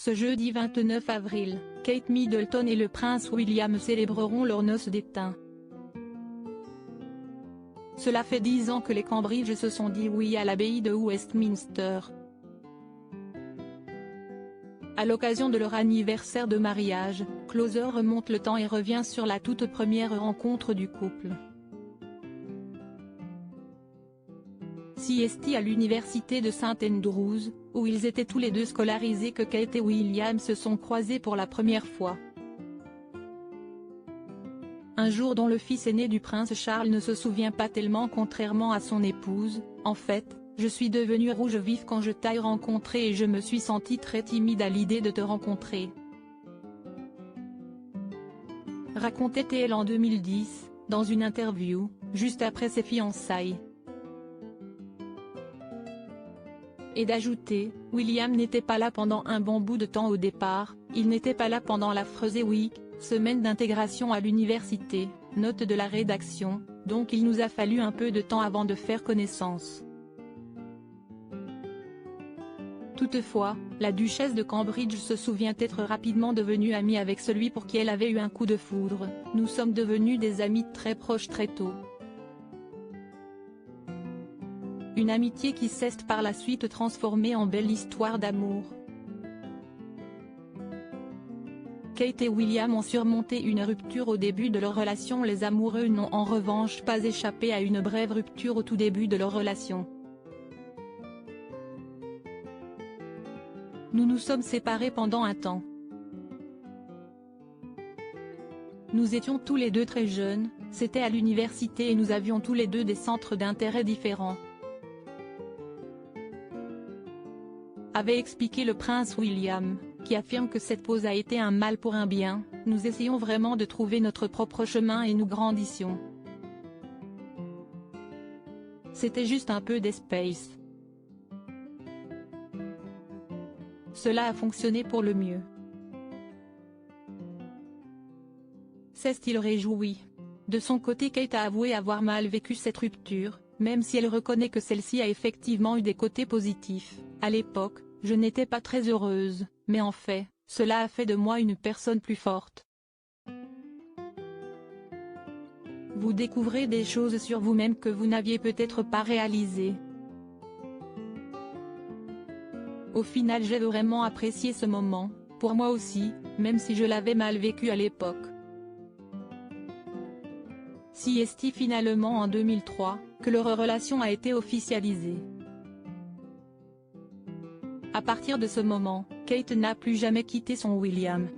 Ce jeudi 29 avril, Kate Middleton et le prince William célébreront leurs noces d'étain. Cela fait 10 ans que les Cambridge se sont dit oui à l'abbaye de Westminster. À l'occasion de leur anniversaire de mariage, Closer remonte le temps et revient sur la toute première rencontre du couple. CST à l'université de St Andrews, où ils étaient tous les deux scolarisés, que Kate et William se sont croisés pour la première fois. Un jour dont le fils aîné du prince Charles ne se souvient pas tellement, contrairement à son épouse. En fait, je suis devenue rouge vif quand je t'ai rencontré et je me suis sentie très timide à l'idée de te rencontrer. Racontait-elle en 2010, dans une interview, juste après ses fiançailles. Et d'ajouter, William n'était pas là pendant un bon bout de temps au départ, il n'était pas là pendant la First Week, semaine d'intégration à l'université, note de la rédaction, donc il nous a fallu un peu de temps avant de faire connaissance. Toutefois, la duchesse de Cambridge se souvient être rapidement devenue amie avec celui pour qui elle avait eu un coup de foudre. Nous sommes devenus des amis très proches très tôt. Une amitié qui s'est par la suite transformée en belle histoire d'amour. Kate et William ont surmonté une rupture au début de leur relation. Les amoureux n'ont en revanche pas échappé à une brève rupture au tout début de leur relation. Nous nous sommes séparés pendant un temps. Nous étions tous les deux très jeunes, c'était à l'université et nous avions tous les deux des centres d'intérêt différents. Avait expliqué le prince William, qui affirme que cette pause a été un mal pour un bien. Nous essayons vraiment de trouver notre propre chemin et nous grandissions. C'était juste un peu d'espace. Cela a fonctionné pour le mieux. S'est-il réjoui? De son côté, Kate a avoué avoir mal vécu cette rupture, même si elle reconnaît que celle-ci a effectivement eu des côtés positifs. À l'époque, je n'étais pas très heureuse, mais en fait, cela a fait de moi une personne plus forte. Vous découvrez des choses sur vous-même que vous n'aviez peut-être pas réalisées. Au final, j'ai vraiment apprécié ce moment, pour moi aussi, même si je l'avais mal vécu à l'époque. CST finalement en 2003, que leur relation a été officialisée. À partir de ce moment, Kate n'a plus jamais quitté son William.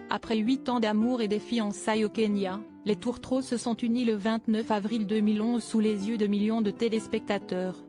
Après 8 ans d'amour et des fiançailles au Kenya, les tourtereaux se sont unis le 29 avril 2011 sous les yeux de millions de téléspectateurs.